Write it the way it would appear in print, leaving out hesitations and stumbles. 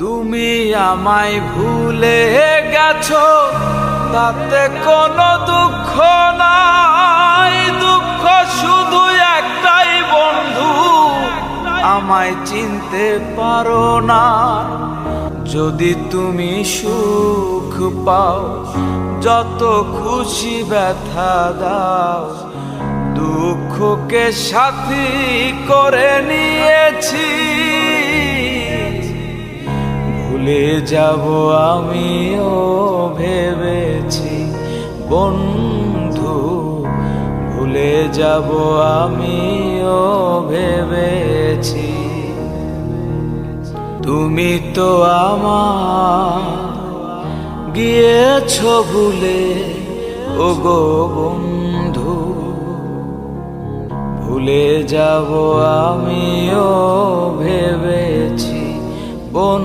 তুমি আমায় ভুলে গেছো, তাতে কোনো দুঃখ নাই। দুঃখ শুধু একটাই বন্ধু, আমায় চিনতে পারো না। যদি তুমি সুখ পাও, যত খুশি ব্যথা দাও, দুঃখকে সাথী করে নিয়েছি। ভুলে যাব আমিও ভেবেছি বন্ধু, ভুলে যাব আমিও ভেবেছি। তুমি তো আমার গিয়েছো ভুলে, ওগো বন্ধু, ভুলে যাব আমিও ভেবেছি বন্ধু।